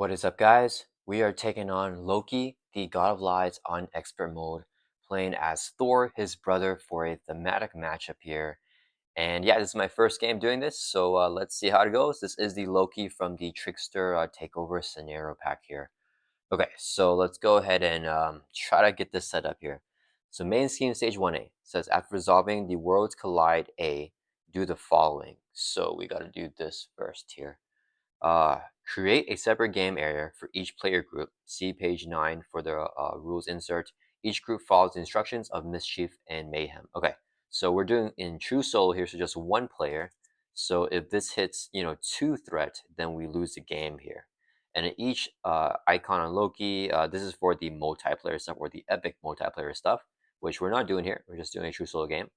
What is up, guys? We are taking on Loki, the God of Lies, on expert mode, playing as Thor, his brother, for a thematic matchup here. And yeah, this is my first game doing this, so let's see how it goes. This is the Loki from the Trickster Takeover scenario pack here. Okay, so let's go ahead and try to get this set up here. So main scheme stage 1A says after resolving the worlds collide A, do the following. So we got to do this first here. Create a separate game area for each player group. See page 9 for the rules insert. Each group follows the instructions of mischief and mayhem. Okay, so we're doing in true solo here, so just one player. So if this hits, 2 threat, then we lose the game here. And in each icon on Loki, this is for the multiplayer stuff or the epic multiplayer stuff, which we're not doing here. We're just doing a true solo game.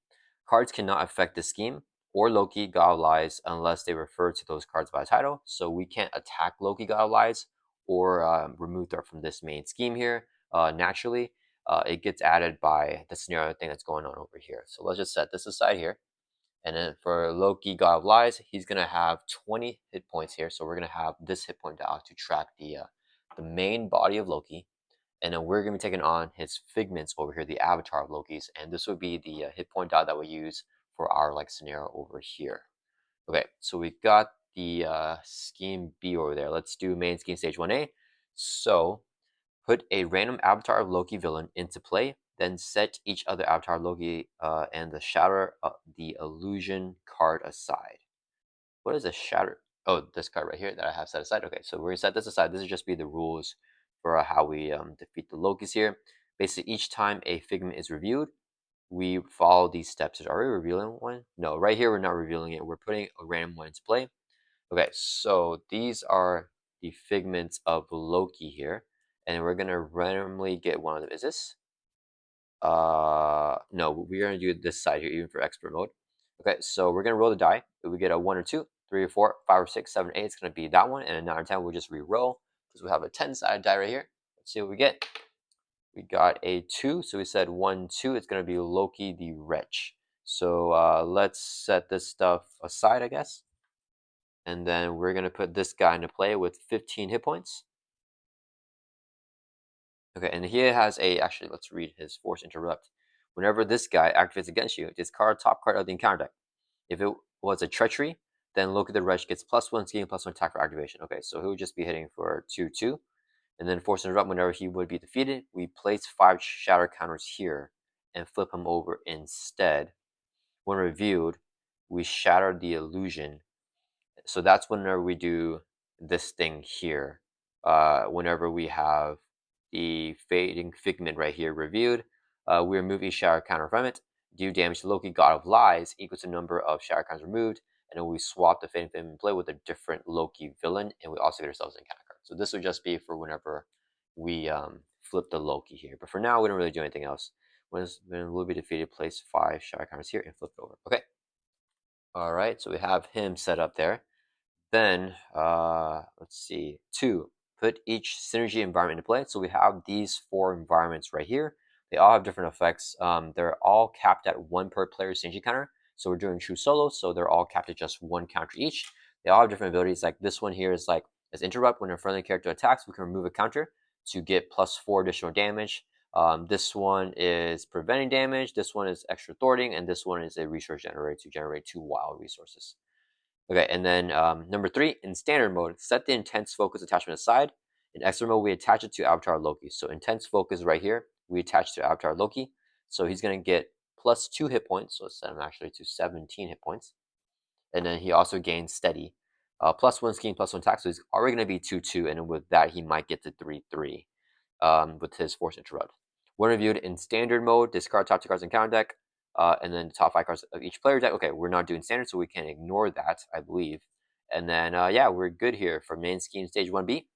Cards cannot affect the scheme or Loki, God of Lies, unless they refer to those cards by title. So we can't attack Loki, God of Lies, or remove Thor from this main scheme here naturally. It gets added by the scenario thing that's going on over here. So let's just set this aside here. And then for Loki, God of Lies, he's going to have 20 hit points here. So we're going to have this hit point dial to track the main body of Loki. And then we're going to be taking on his figments over here, the avatar of Loki's. And this would be the hit point dial that we use for our scenario over here. Okay, so we got the scheme B over there. Let's do main scheme stage 1A. So put a random avatar of Loki villain into play, then set each other avatar of Loki and the shatter the illusion card aside. What is a shatter? Oh, this card right here that I have set aside. Okay, so we're gonna set this aside. This is just be the rules for how we defeat the Lokis here. Basically, each time a figment is reviewed, we follow these steps. Are we revealing one? No, right here we're not revealing it. We're putting a random one into play. Okay, so these are the figments of Loki here, and we're gonna randomly get one of them. Is this? No, we're gonna do this side here, even for expert mode. Okay, so we're gonna roll the die. If we get a 1 or 2, 3 or 4, 5 or 6, 7, 8, it's gonna be that one, and a 9 or 10, we'll just re-roll because we have a 10-sided die right here. Let's see what we get. We got a 2, so we said 1, 2. It's gonna be Loki the Wretch. So let's set this stuff aside, I guess. And then we're gonna put this guy into play with 15 hit points. Okay, and he has actually, let's read his Force Interrupt. Whenever this guy activates against you, discard top card of the encounter deck. If it was a treachery, then Loki the Wretch gets +1 scheme, +1 attack for activation. Okay, so he would just be hitting for 2/2. And then Force Interrupt, whenever he would be defeated, we place 5 shatter counters here and flip him over instead. When reviewed, we shatter the illusion. So that's whenever we do this thing here. Whenever we have the fading figment right here reviewed, we remove each shatter counter from it. Do damage to Loki, God of Lies, equals the number of shatter counters removed, and then we swap the fading figment in play with a different Loki villain, and we also get ourselves an encounter card. So this would just be for whenever we flip the Loki here. But for now, we don't really do anything else. When we'll be defeated, place 5 shatter counters here and flip it over. Okay. All right, so we have him set up there. Then, let's see, 2, put each synergy environment into play. So we have these 4 environments right here. They all have different effects. They're all capped at 1 per player synergy counter. So we're doing true solo, so they're all capped at just 1 counter each. They all have different abilities. Like this one here is like, as interrupt, when a friendly character attacks, we can remove a counter to get +4 additional damage. This one is preventing damage, this one is extra thwarting, and this one is a resource generator to generate 2 wild resources. Okay, and then number 3, in standard mode, set the intense focus attachment aside. In expert mode, we attach it to Avatar Loki. So intense focus right here, we attach to Avatar Loki. So he's going to get +2 hit points. So let's set him actually to 17 hit points. And then he also gains steady. +1 scheme, +1 attack. So he's already going to be 2/2. And with that, he might get to 3/3 with his Force Interrupt. When reviewed in standard mode, discard top 2 cards in counter deck. And then the top 5 cards of each player deck. Okay, we're not doing standard, so we can ignore that, I believe. And then, yeah, we're good here for main scheme stage 1B.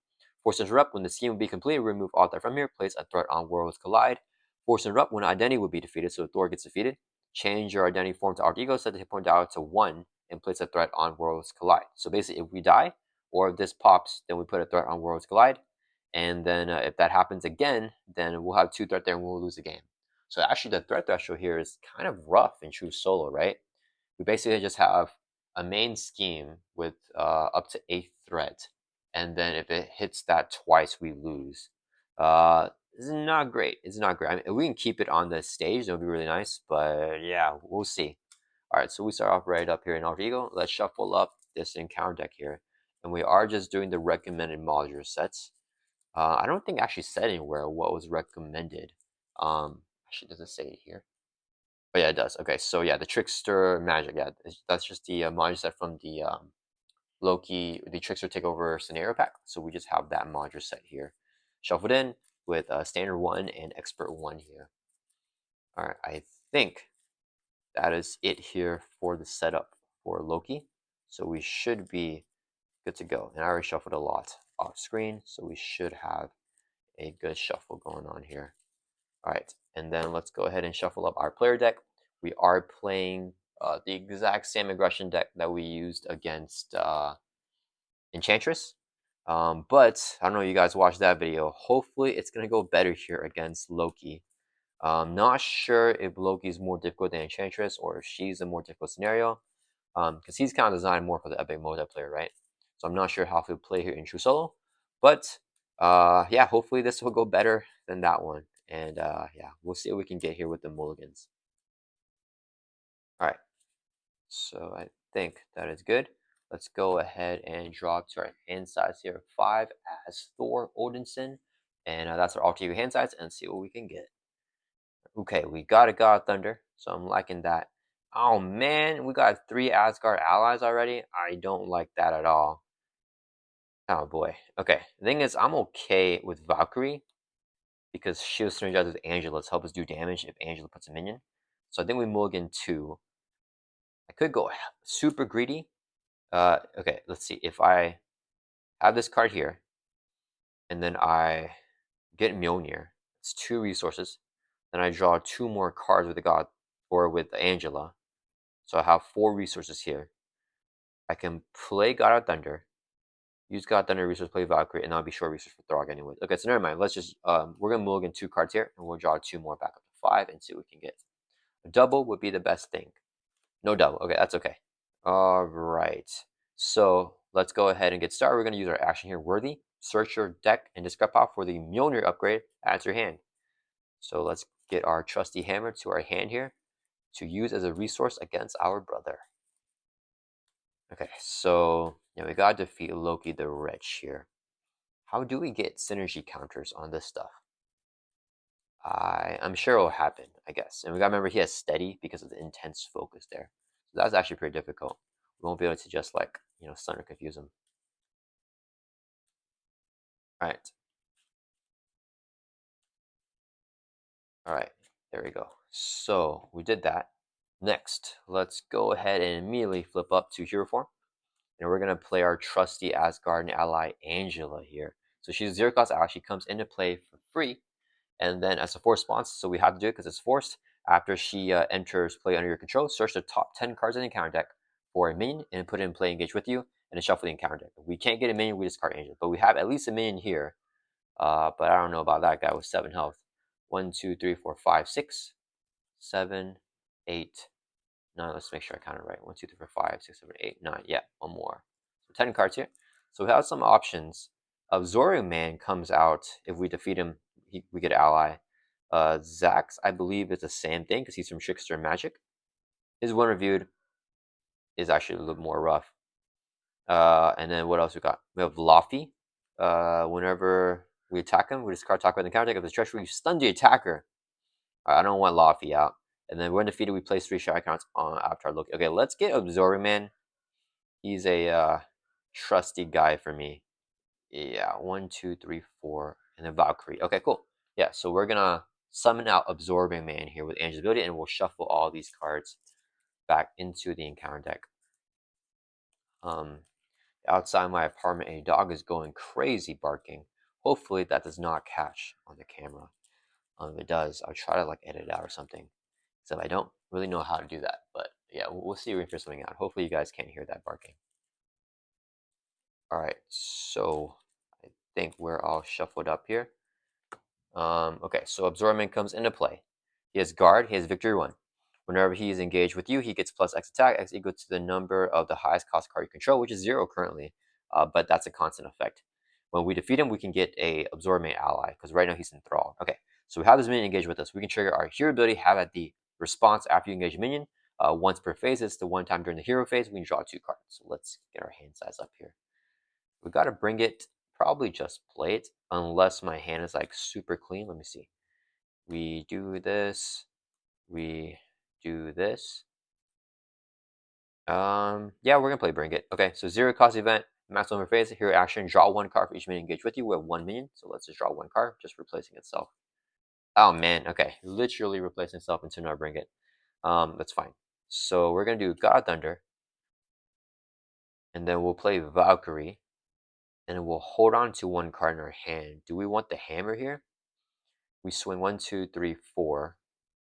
Force Interrupt, when the scheme will be completed, remove all threat from here, place a threat on Worlds Collide. Force Interrupt, when identity will be defeated, so Thor gets defeated. Change your identity form to Alter Ego, set the hit point dial to 1, and place a threat on Worlds Collide. So basically, if we die, or if this pops, then we put a threat on Worlds Collide. And then if that happens again, then we'll have 2 threat there and we'll lose the game. So actually the threat threshold here is kind of rough in true solo, right? We basically just have a main scheme with up to 8 threat. and then if it hits that twice, we lose. It's not great. It's not great. I mean, if we can keep it on the stage, that would be really nice. But yeah, we'll see. All right, so we start off right up here in Alter Ego. Let's shuffle up this encounter deck here, and we are just doing the recommended module sets. I don't think it actually said anywhere what was recommended. Actually, does it say it here? Oh yeah, it does. Okay, so yeah, the Trickster Magic. Yeah, that's just the module set from the Loki, the Trickster Takeover scenario pack. So we just have that module set here, shuffled in with standard one and expert one here. All right, I think that is it here for the setup for Loki. So we should be good to go. And I already shuffled a lot off screen, so we should have a good shuffle going on here. All right, and then let's go ahead and shuffle up our player deck. We are playing the exact same aggression deck that we used against Enchantress. But I don't know if you guys watched that video. Hopefully it's going to go better here against Loki. Not sure if Loki's more difficult than Enchantress or if she's a more difficult scenario. Because he's kind of designed more for the epic multiplayer, right? So I'm not sure how he'll play here in True Solo. But yeah, hopefully this will go better than that one. And yeah, we'll see what we can get here with the mulligans. All right, so I think that is good. Let's go ahead and draw to our hand size here. 5 as Thor Odinson. And that's our alter ego hand size, and see what we can get. Okay, we got a God of Thunder, so I'm liking that. Oh man, we got 3 Asgard allies already. I don't like that at all. Oh boy. Okay, the thing is, I'm okay with Valkyrie because she'll synergize with Angela to help us do damage if Angela puts a minion. So I think we mulligan 2. I could go super greedy. Okay, let's see. If I have this card here, and then I get Mjolnir, it's 2 resources. Then I draw 2 more cards with the God or with Angela. So I have 4 resources here. I can play God of Thunder, use God of Thunder resource, play Valkyrie, and I'll be short resource for Throg anyway. Okay, so never mind. Let's just we're gonna mulligan 2 cards here, and we'll draw 2 more back up to 5 and see what we can get. A double would be the best thing. No double. Okay, that's okay. All right. So let's go ahead and get started. We're gonna use our action here, Worthy. Search your deck and discard pop for the Mjolnir upgrade. Add to your hand. So let's get our trusty hammer to our hand here to use as a resource against our brother. Okay, so yeah, we gotta defeat Loki the Wretch here. How do we get synergy counters on this stuff? I'm sure it'll happen, I guess. And we gotta remember he has steady because of the intense focus there. So that's actually pretty difficult. We won't be able to just like, stun or confuse him. Alright. Alright, there we go. So we did that. Next, let's go ahead and immediately flip up to hero form. And we're going to play our trusty Asgardian ally, Angela, here. So she's a 0-cost ally. She comes into play for free. And then as a forced response, so we have to do it because it's forced. After she enters play under your control, search the top 10 cards in the encounter deck for a minion and put it in play engage with you, and then shuffle the encounter deck. If we can't get a minion, we discard Angela. But we have at least a minion here. But I don't know about that guy with 7 health. 1, 2, 3, 4, 5, 6, 7, 8, 9. Let's make sure I count it right. 1, 2, 3, 4, 5, 6, 7, 8, 9. Yeah, one more. So 10 cards here. So we have some options. Absorbing Man comes out if we defeat him. We get an ally. Zax, I believe, is the same thing because he's from Trickster Magic. His one reviewed is actually a little more rough. And then what else we got? We have Laffy. Whenever we attack him, we discard attack with the counter deck of the treachery. We stun the attacker. I don't want Laffy out. And then when defeated, we place 3 shot icons on after our Loki. Okay, let's get Absorbing Man. He's a trusty guy for me. Yeah, 1, 2, 3, 4, and then Valkyrie. Okay, cool. Yeah, so we're gonna summon out Absorbing Man here with Angela's ability, and we'll shuffle all these cards back into the encounter deck. Outside my apartment, a dog is going crazy barking. Hopefully that does not catch on the camera. If it does, I'll try to like edit it out or something. Except I don't really know how to do that. But yeah, we'll see if we can figure something out. Hopefully you guys can't hear that barking. Alright, so I think we're all shuffled up here. Okay, so Absorbment comes into play. He has Guard, he has Victory 1. Whenever he is engaged with you, he gets plus X attack, X equal to the number of the highest cost card you control, which is 0 currently. but that's a constant effect. When we defeat him, we can get a absorbing ally, because right now he's enthralled. Okay, so we have this minion engaged with us. We can trigger our hero ability, have at the response after you engage a minion. Once per phase, it's the one time during the hero phase, we can draw 2 cards. So let's get our hand size up here. We got to bring it, probably just play it, unless my hand is like super clean. Let me see. We do this, we do this. Yeah, we're gonna play Bring It. Okay, so 0 cost event, maximum phase, hero action, draw 1 card for each minion engaged with you. We have 1 minion, so let's just draw 1 card, just replacing itself. Oh man, okay, literally replacing itself into another Bring It. That's fine. So we're gonna do God Thunder, and then we'll play Valkyrie, and we'll hold on to 1 card in our hand. Do we want the hammer here? We swing 1, 2, 3, 4.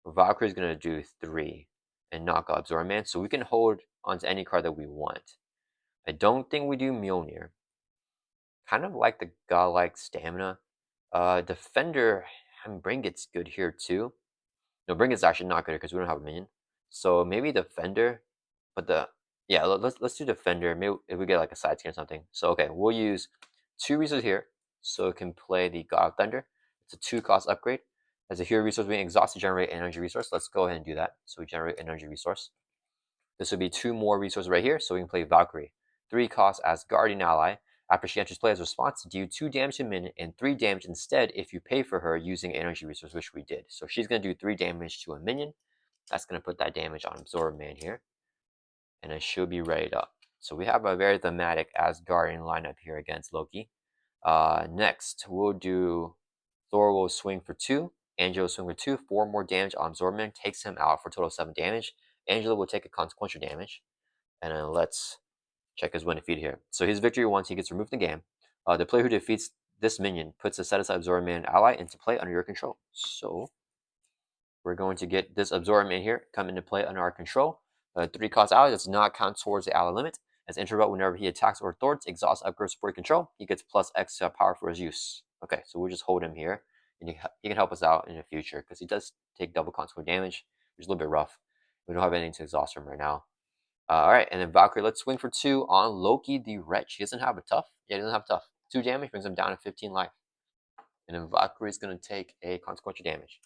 Valkyrie's gonna do 3 and knock out Absorb, so we can hold onto any card that we want. I don't think we do Mjolnir. Kind of like the godlike stamina. Defender, I mean, Bring It's good here too. No, Bring It's actually not good because we don't have a minion. So maybe Defender, but yeah, let's do Defender. Maybe if we get like a side skin or something. So okay, we'll use 2 resources here, so it can play the God of Thunder. It's a 2 cost upgrade. As a hero resource, we exhaust to generate an energy resource. Let's go ahead and do that. So we generate an energy resource. This would be 2 more resources right here, so we can play Valkyrie. 3 cost as Guardian Ally. After she enters play as a response, deal 2 damage to minion and 3 damage instead if you pay for her using energy resource, which we did. So she's going to do 3 damage to a minion. That's going to put that damage on Absorb Man here. And it should be ready up. So we have a very thematic Asgardian lineup here against Loki. Next, we'll do Thor will swing for 2. Angela will swing for 2. 4 more damage on Absorb Man. Takes him out for a total of 7 damage. Angela will take a consequential damage. And then let's check his win defeat here. So his victory once he gets removed from the game. The player who defeats this minion puts a set-aside Absorb Man ally into play under your control. So we're going to get this Absorb Man here come into play under our control. 3 cost ally does not count towards the ally limit. As interrupt whenever he attacks or thwarts, exhausts upgrade support control. He gets plus X power for his use. Okay, so we'll just hold him here, and he can help us out in the future because he does take double consequent damage, which is a little bit rough. We don't have anything to exhaust him right now. Alright, and then Valkyrie, let's swing for 2 on Loki the Wretch. He doesn't have a tough. Yeah, he doesn't have tough. 2 damage brings him down to 15 life. And then Valkyrie is going to take a consequential damage.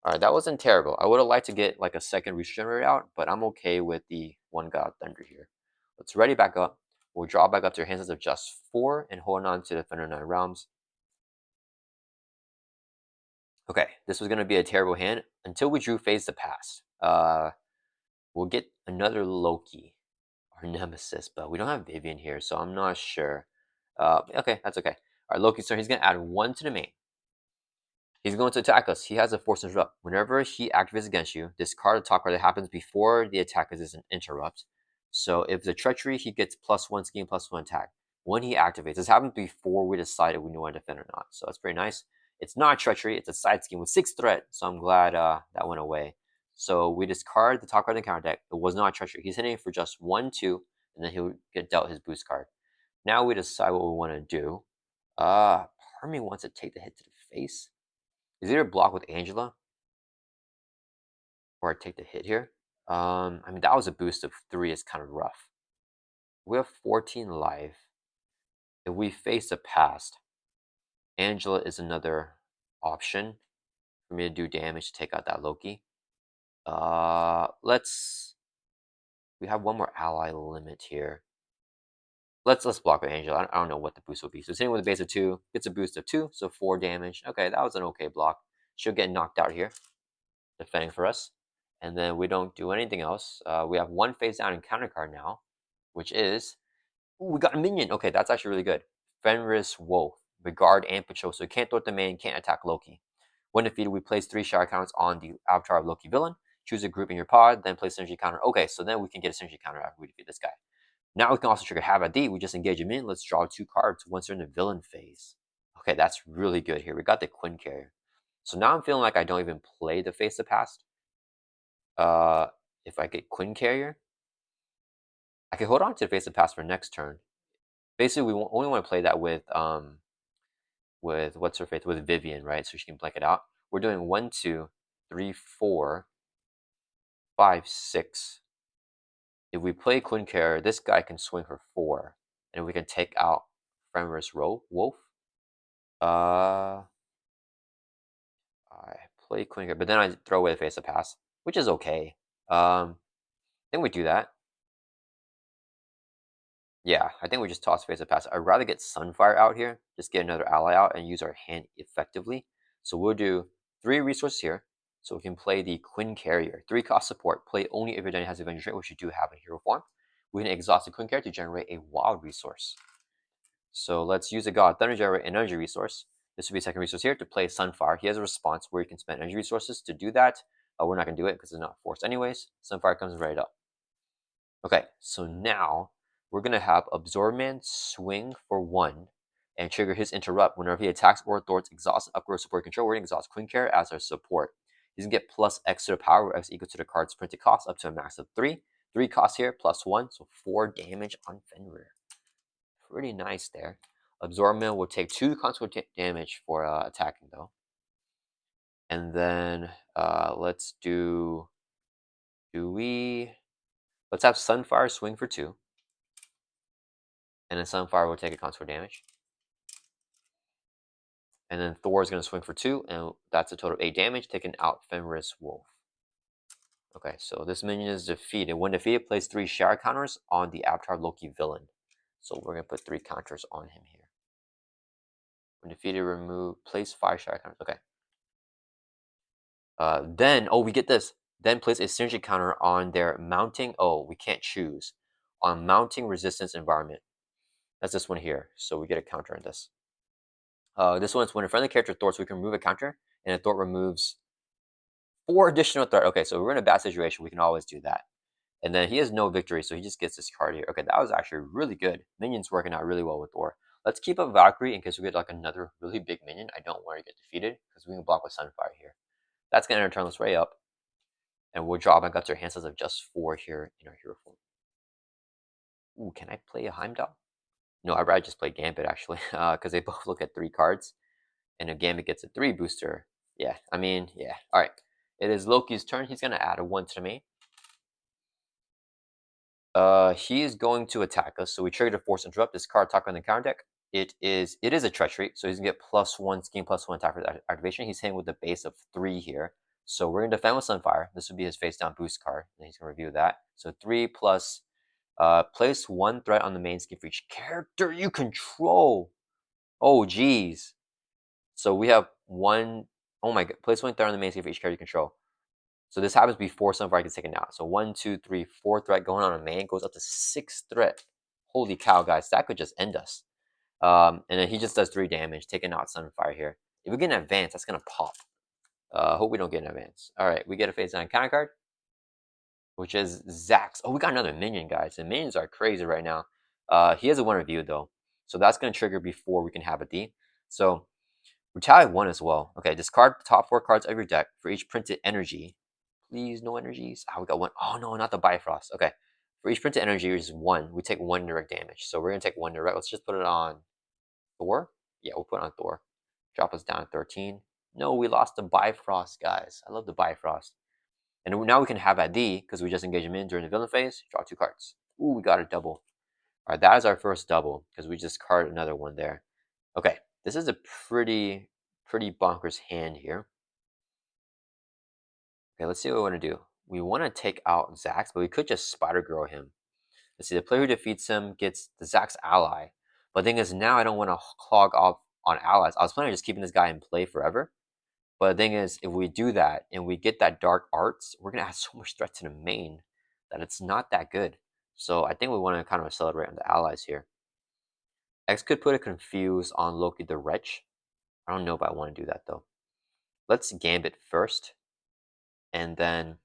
Alright, that wasn't terrible. I would have liked to get like a second regenerator out, but I'm okay with the 1 God Thunder here. Let's ready back up. We'll draw back up to your hands of just 4 and hold on to Defender 9 Realms. Okay, this was going to be a terrible hand until we drew Phase the Past. We'll get another Loki, our nemesis, but we don't have Vivian here, so I'm not sure. Okay, that's okay. All right, Loki's turn. He's going to add 1 to the main. He's going to attack us. He has a Force Interrupt. Whenever he activates against you, discard a top card that happens before the attack is an interrupt. So if it's a Treachery, he gets +1 scheme, +1 attack. When he activates, this happens before we decided we knew how to defend or not. So that's pretty nice. It's not Treachery, it's a side scheme with 6 threat. So I'm glad that went away. So we discard the top card in the counter deck. It was not Treachery. He's hitting for just 1, 2, and then he'll get dealt his boost card. Now we decide what we want to do. Part of me wants to take the hit to the face. Is either block with Angela or I take the hit here. I mean, that was a boost of 3. It's kind of rough. We have 14 life. If we face the past, Angela is another option for me to do damage to take out that Loki. We have 1 more ally limit here. Let's block with Angela. I don't know what the boost will be. So sitting with a base of 2 gets a boost of 2, so 4 damage. Okay, that was an okay block. She'll get knocked out here, defending for us. And then we don't do anything else. We have 1 face down encounter card now, which is, ooh, we got a minion. Okay, that's actually really good. Fenris Wolf, Regard and Patrol. So you can't thwart the main, can't attack Loki. When defeated, we place 3 shower counters on the avatar of Loki villain. Choose a group in your pod, then place synergy counter. Okay, so then we can get a synergy counter after we defeat this guy. Now we can also trigger Have at D. We just engage him in. Let's draw 2 cards once they're in the villain phase. Okay, that's really good here. We got the Quinn Carrier. So now I'm feeling like I don't even play the Face the Past. If I get Quinn Carrier, I can hold on to the Face the Past for next turn. Basically, we only want to play that with what's her face, with Vivian, right? So she can blank it out. We're doing 1, 2, 3, 4, 5, 6. If we play Quinn Carrier, this guy can swing for 4. and we can take out Fenris Wolf. I play Queen here, but then I throw away the face of pass, which is okay. I think we do that. Yeah, I think we just toss face of pass. I'd rather get Sunfire out here, just get another ally out and use our hand effectively. So we'll do 3 resources here. So we can play the Quinn Carrier. 3 cost support. Play only if your Denny has advantage rate, which you do have in hero form. We can exhaust the Quinn Carrier to generate a wild resource. So let's use a God Thunder generate an energy resource. This would be a second resource here to play Sunfire. He has a response where you can spend energy resources to do that. We're not going to do it because it's not forced anyways. Sunfire comes right up. Okay, so now we're going to have Absorbman swing for 1 and trigger his interrupt whenever he attacks or thwarts exhaust upgrade support control. We're going to exhaust Queen Care as our support. He's going to get plus X to the power, where X equal to the card's printed cost up to a max of 3. 3 costs here, plus 1, so 4 damage on Fenrir. Pretty nice there. Absorbman will take 2 consequent damage for attacking though. And then let's let's have Sunfire swing for 2. And then Sunfire will take a consequent damage. And then Thor is going to swing for 2, and that's a total of 8 damage, taking out Fenris Wolf. Okay, so this minion is defeated. When defeated, place 3 shower counters on the Avatar Loki villain. So we're going to put 3 counters on him here. When defeated, place 5 shower counters. Okay. We get this. Then place a synergy counter on their mounting. Oh, we can't choose. On mounting resistance environment. That's this one here. So we get a counter on this. This one's when a friendly character thwarts, we can remove a counter, and a thwart removes 4 additional threat. Okay, so we're in a bad situation. We can always do that. And then he has no victory, so he just gets this card here. Okay, that was actually really good. Minions working out really well with Thor. Let's keep up Valkyrie in case we get like another really big minion. I don't want to get defeated because we can block with Sunfire here. That's going to turn this way up. And we'll draw my guts or hand size of just 4 here in our hero form. Ooh, can I play a Heimdall? No, I'd rather just play Gambit actually, because they both look at 3 cards. And a Gambit gets a 3 booster. Yeah, I mean, yeah. All right, it is Loki's turn. He's going to add a 1 to me. He is going to attack us, so we trigger the Force Interrupt. This card attack on the counter deck. It is a treachery, so he's gonna get +1 scheme +1 attack for activation. He's hitting with the base of 3 here. So we're gonna defend with Sunfire. This would be his face down boost card, and he's gonna review that. So 3 plus place 1 threat on the main scheme for each character you control. Oh geez. So we have 1. Oh my god, place 1 threat on the main scheme for each character you control. So this happens before Sunfire gets taken out. So 1, 2, 3, 4 threat going on a main, goes up to 6 threat. Holy cow, guys, that could just end us. And then he just does 3 damage, taking out Sunfire here. If we get an advance, that's gonna pop. Hope we don't get an advance. Alright, we get a phase down counter card, which is Zax. Oh, we got another minion, guys. The minions are crazy right now. He has a 1 review though. So that's gonna trigger before we can have a D. So retaliate 1 as well. Okay, discard the top 4 cards of your deck for each printed energy. Please, no energies. We got 1. Oh no, not the Bifrost. Okay. For each printed energy, which is 1, we take 1 direct damage. So we're gonna take 1 direct. Let's just put it on Thor. Yeah, we'll put it on Thor. Drop us down to 13. No, we lost the Bifrost, guys. I love the Bifrost. And now we can have at D, because we just engaged him in during the villain phase. Draw 2 cards. Ooh, we got a double. Alright, that is our first double, because we just carded another one there. Okay, this is a pretty bonkers hand here. Okay, let's see what we want to do. We want to take out Zax, but we could just Spider Girl him. Let's see, the player who defeats him gets the Zax ally. But the thing is, now I don't want to clog off on allies. I was planning on just keeping this guy in play forever. But the thing is, if we do that and we get that Dark Arts, we're going to add so much threat to the main that it's not that good. So I think we want to kind of accelerate on the allies here. X could put a Confuse on Loki the Wretch. I don't know if I want to do that though. Let's Gambit first. And then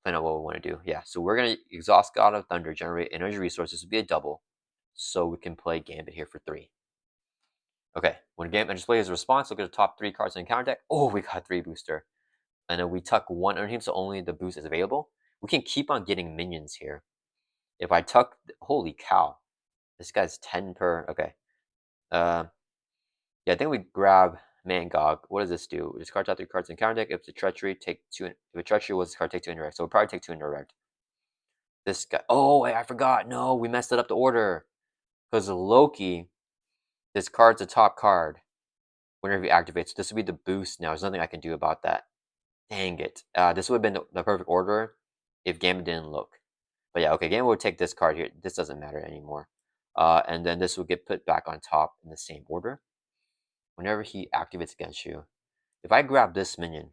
find out what we want to do. Yeah, so we're going to exhaust God of Thunder, generate energy resources, would be a double. So we can play Gambit here for 3. Okay, when Gambit displays his response, look at the top 3 cards in the counter deck. Oh, we got 3 booster. And then we tuck 1 under him, so only the boost is available. We can keep on getting minions here. If I tuck, holy cow, this guy's 10 per. Okay, yeah, I think we grab Mangog. What does this do? We discard top 3 cards in the counter deck. If the treachery, take 2. If the treachery was card, take 2 indirect. So we'll probably take 2 indirect. This guy. Oh, wait, I forgot. No, we messed it up the order. Because Loki discards the top card whenever he activates. So this would be the boost now. There's nothing I can do about that. Dang it. This would have been the perfect order if Gambit didn't look. But yeah, okay, Gambit would take this card here. This doesn't matter anymore. And then this will get put back on top in the same order. Whenever he activates against you, if I grab this minion,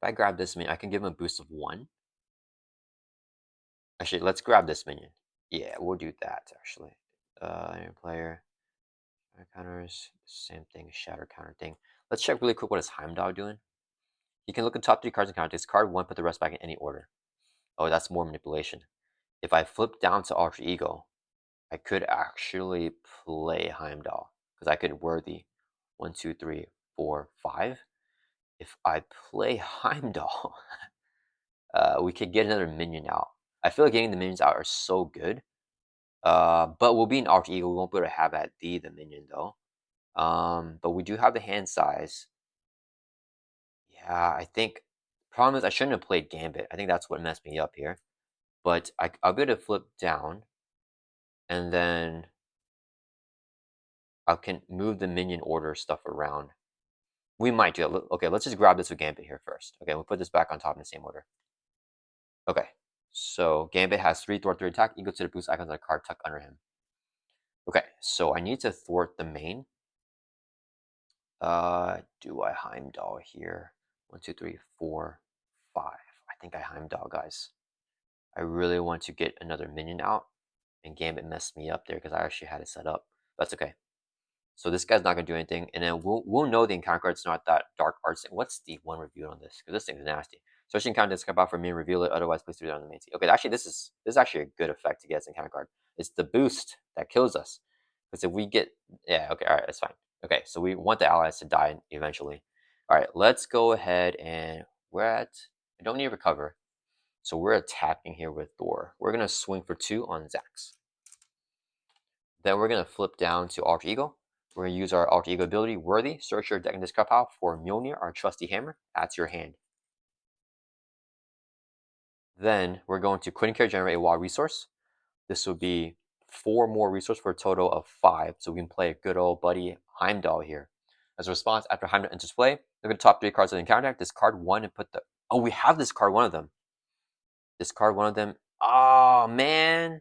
I can give him a boost of 1. Actually, let's grab this minion. Yeah, we'll do that, actually. Player, counters, same thing, shatter counter thing. Let's check really quick what is Heimdall doing. He can look at top 3 cards and counter. Discard 1, put the rest back in any order. Oh, that's more manipulation. If I flip down to Alter Ego, I could actually play Heimdall. Because I could worthy 1, 2, 3, 4, 5. If I play Heimdall, we could get another minion out. I feel like getting the minions out are so good. But we'll be an Alter Ego. We won't be able to have that be the minion, though. But we do have the hand size. Yeah, I think problem is I shouldn't have played Gambit. I think that's what messed me up here. But I'll be able to flip down, and then I can move the minion order stuff around. We might do it. Okay, let's just grab this with Gambit here first. Okay, we'll put this back on top in the same order. Okay, so Gambit has 3 thwart 3 attack, equal to the boost icons on the card tucked under him. Okay, so I need to thwart the main. Do I Heimdall here? 1, 2, 3, 4, 5. I think I Heimdall, guys. I really want to get another minion out, and Gambit messed me up there because I actually had it set up. That's okay. So this guy's not gonna do anything, and then we'll know the encounter card's not that dark arts thing. What's the one review on this? Because this thing's nasty. Search encounter doesn't come out for me and reveal it. Otherwise, please do it on the main team. Okay, actually, this is actually a good effect to get as an encounter card. It's the boost that kills us. Because if we get okay, all right, that's fine. Okay, so we want the allies to die eventually. All right, let's go ahead and I don't need to recover. So we're attacking here with Thor. We're gonna swing for 2 on Zax. Then we're gonna flip down to Alter Ego. We're going to use our Alter Ego ability, Worthy. Search your deck and discard pile for Mjolnir, our trusty hammer. Add to your hand. Then we're going to Quitting Care, generate a wild resource. This will be 4 more resources for a total of 5. So we can play a good old buddy Heimdall here. As a response, after Heimdall enters play, look at the top 3 cards of the encounter deck. Discard 1 and put the... Oh, we have discard 1 of them. Discard 1 of them. Oh, man.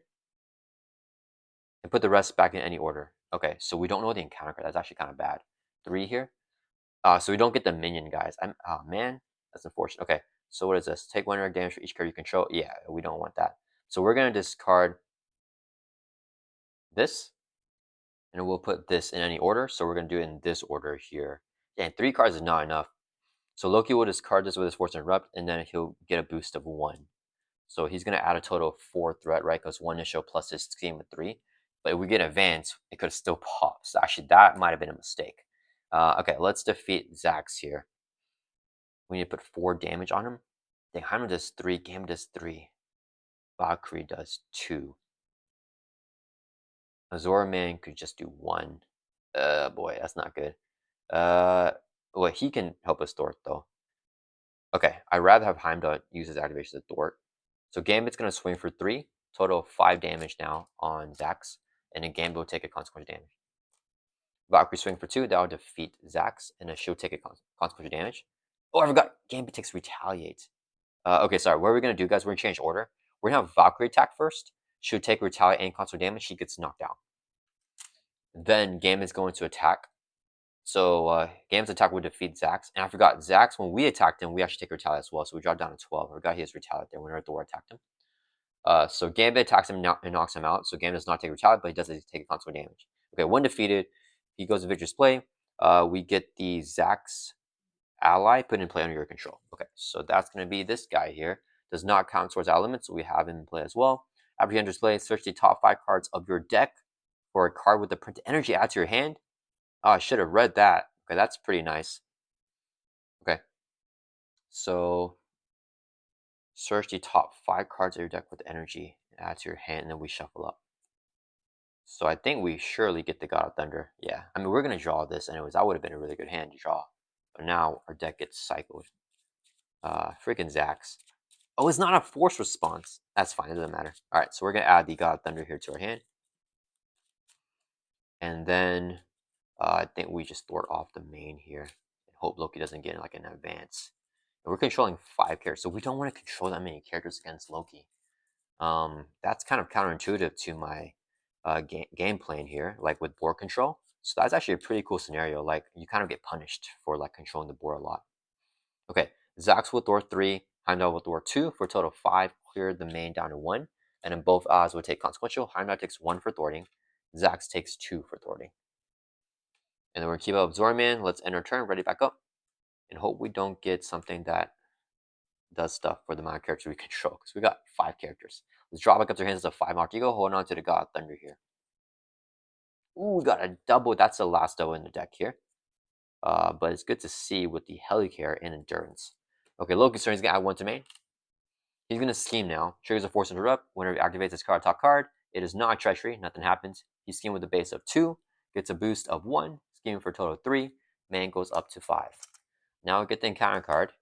And put the rest back in any order. Okay, so we don't know the encounter card. That's actually kind of bad. 3 here. So we don't get the minion, guys. Oh man, that's unfortunate. Okay, so what is this? Take 1 direct damage for each card you control. Yeah, we don't want that. So we're gonna discard this, and we'll put this in any order. So we're gonna do it in this order here. Yeah, and 3 cards is not enough. So Loki will discard this with his Force Interrupt, and then he'll get a boost of 1. So he's gonna add a total of 4 threat, right? Because 1 initial plus his scheme with 3. But if we get advanced, it could still pop. So actually, that might have been a mistake. Okay, let's defeat Zax here. We need to put 4 damage on him. Dang, Heimer does 3, Gambit does 3. Valkyrie does 2. Azor Man could just do 1. Boy, that's not good. Well, he can help us Thor, though. Okay, I'd rather have Heimdall use his activation as Thor. So Gambit's going to swing for 3. Total of 5 damage now on Zax. And then Gambit will take a consequential damage. Valkyrie swing for 2. That'll defeat Zax. And then she'll take a consequential damage. Oh, I forgot. Gambit takes Retaliate. Okay, sorry. What are we going to do, guys? We're going to change order. We're going to have Valkyrie attack first. She'll take Retaliate and console damage. She gets knocked out. Then Gambit's going to attack. So Gambit's attack would defeat Zax. And I forgot, Zax, when we attacked him, we actually take Retaliate as well. So we dropped down to 12. I forgot he has Retaliate there whenever Thor attacked him. So Gambit attacks him and knocks him out. So Gambit does not take Retaliate, but he does take a console damage. Okay, when defeated, he goes to victorious play. We get the Zax ally put in play under your control. Okay, so that's going to be this guy here. Does not count towards elements, so we have him in play as well. After he enters play, search the top 5 cards of your deck for a card with the printed energy add to your hand. Oh, I should have read that. Okay, that's pretty nice. Okay, so search the top 5 cards of your deck with energy and add to your hand, and then we shuffle up. So I think we surely get the God of Thunder. Yeah, I mean, we're going to draw this anyways. That would have been a really good hand to draw. But now our deck gets cycled. Freaking Zax. Oh, it's not a force response. That's fine. It doesn't matter. All right, so we're gonna add the God of Thunder here to our hand, and then I think we just Thor off the main here and hope Loki doesn't get like an advance. And we're controlling 5 characters, so we don't want to control that many characters against Loki. That's kind of counterintuitive to my game plan here, like with board control. So that's actually a pretty cool scenario. Like you kind of get punished for like controlling the board a lot. Okay, Zax will Thor 3, Heimdall will Thor 2 for a total of 5, clear the main down to 1. And then both odds will take consequential. Heimdall takes 1 for thwarting. Zax takes 2 for thwarting. And then we're gonna keep up Zorman. Let's end our turn, ready back up. And hope we don't get something that does stuff for the amount of characters we control. Because we got 5 characters. Let's draw back up to our hands as a 5 Mark Eagle, holding on to the God Thunder here. Ooh, we got a double. That's the last double in the deck here. But it's good to see with the Helicare and Endurance. Okay, Loki's turn. He's gonna add 1 to main. He's gonna scheme now. Triggers a Force Interrupt. Whenever he activates his card, top card, it is not treachery. Nothing happens. He schemes with a base of 2, gets a boost of 1, scheming for a total of 3. Man goes up to 5. Now we get the encounter card.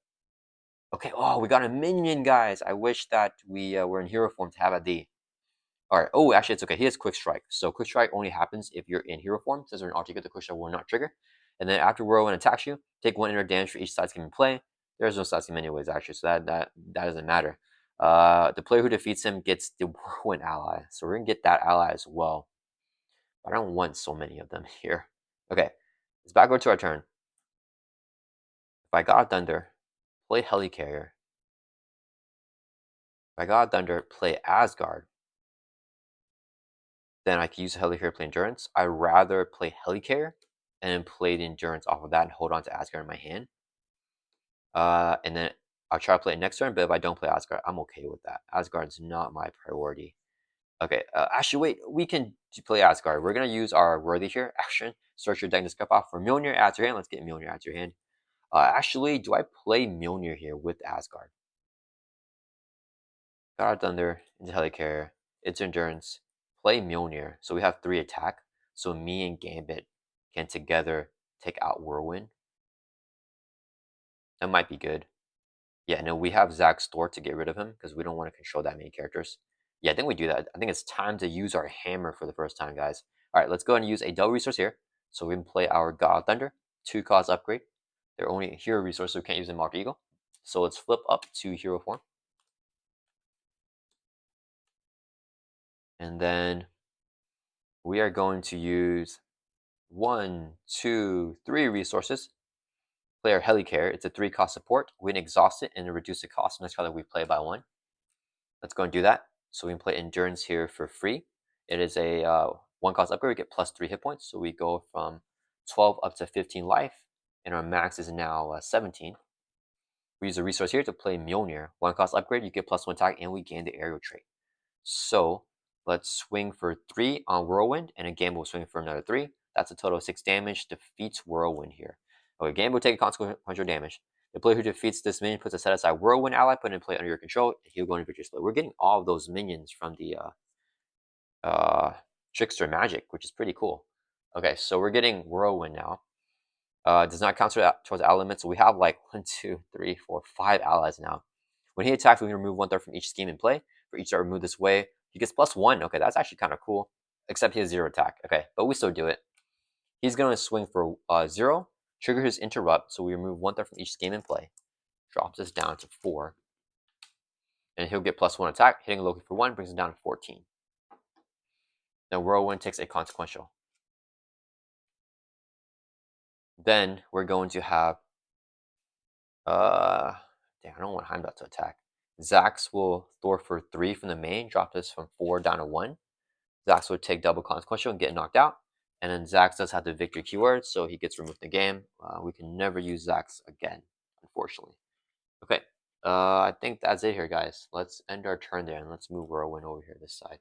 Okay, oh, we got a minion, guys. I wish that we were in hero form to have a D. All right. Oh, actually, it's okay. He has Quick Strike. So Quick Strike only happens if you're in hero form. Since we're an altogether, Quick Strike will not trigger. And then after Whirlwind attacks you, take 1 inner damage for each side scheme in play. There's no side scheme anyways, actually, so that doesn't matter. The player who defeats him gets the Whirlwind ally. So we're gonna get that ally as well. But I don't want so many of them here. Okay, let's back over to our turn. If I got a Thunder, play Helicarrier. If I got a Thunder, play Asgard. Then I can use Helicarrier to play Endurance. I'd rather play Helicarrier and then play the Endurance off of that and hold on to Asgard in my hand. And then I'll try to play it next turn, but if I don't play Asgard, I'm okay with that. Asgard's not my priority. Okay, actually, wait, we can play Asgard. We're going to use our Worthy here, action. Search your deck to skip off for Mjolnir, add to your hand. Let's get Mjolnir, add to your hand. Actually, do I play Mjolnir here with Asgard? God of Thunder, into Helicarrier, it's Endurance. Play Mjolnir, so we have 3 attack. So me and Gambit can together take out Whirlwind. That might be good. Yeah, no, we have Zach's Thor to get rid of him because we don't want to control that many characters. Yeah, I think we do that. I think it's time to use our hammer for the first time, guys. All right, let's go and use a double resource here. So we can play our God of Thunder, 2 cost upgrade. They're only hero resource, so we can't use the Mark Eagle. So let's flip up to hero form. And then we are going to use 1, 2, 3 resources. Play our Helicare. It's a 3 cost support. We can exhaust it and reduce the cost next card that we play by 1. Let's go and do that. So we can play Endurance here for free. It is a 1 cost upgrade. We get plus 3 hit points. So we go from 12 up to 15 life. And our max is now 17. We use a resource here to play Mjolnir. 1 cost upgrade. You get plus 1 attack and we gain the aerial trait. So let's swing for 3 on Whirlwind. And again, we'll swing for another 3. That's a total of 6 damage. Defeats Whirlwind here. Okay, game will take consequential damage. The player who defeats this minion puts a set aside Whirlwind ally, put in play under your control. He'll go into victory split. We're getting all of those minions from the Trickster magic, which is pretty cool. Okay, so we're getting Whirlwind now. Does not count towards ally limit, so we have like 1, 2, 3, 4, 5 allies now. When he attacks, we can remove 1/3 from each scheme in play. For each that remove this way, he gets plus 1. Okay, that's actually kind of cool. Except he has 0 attack. Okay, but we still do it. He's going to swing for 0. Trigger his interrupt, so we remove 1/3 from each scheme in play. Drops us down to 4. And he'll get plus 1 attack. Hitting Loki for 1 brings him down to 14. Then Whirlwind takes a consequential. Then we're going to have damn, I don't want Heimdall to attack. Zax will Thor for 3 from the main, drop this from 4 down to 1. Zax will take double consequential and get knocked out. And then Zax does have the victory keyword, so he gets removed from the game. We can never use Zax again, unfortunately. Okay, I think that's it here, guys. Let's end our turn there, and let's move Whirlwind over here this side.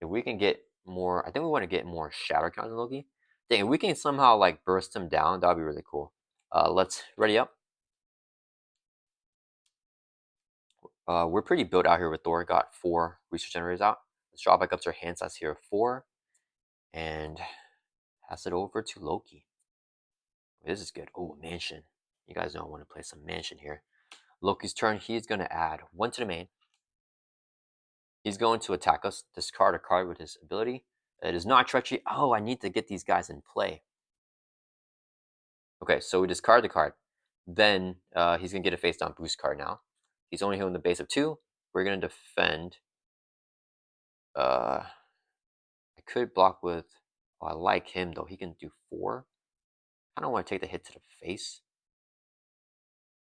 If we can get more, I think we want to get more Shatter Count than Loki. Dang, if we can somehow like burst him down, that would be really cool. Let's ready up. We're pretty built out here with Thor. Got 4 research generators out. Let's draw back up to our hand size here, 4, and pass it over to Loki. This is good. Oh, Mansion. You guys know I want to play some Mansion here. Loki's turn. He's going to add 1 to the main. He's going to attack us. Discard a card with his ability. It is not treachery. Oh, I need to get these guys in play. Okay, so we discard the card. Then he's going to get a face down boost card now. He's only hitting the base of 2. We're going to defend. I could block with. Oh, I like him though. He can do 4. I don't want to take the hit to the face.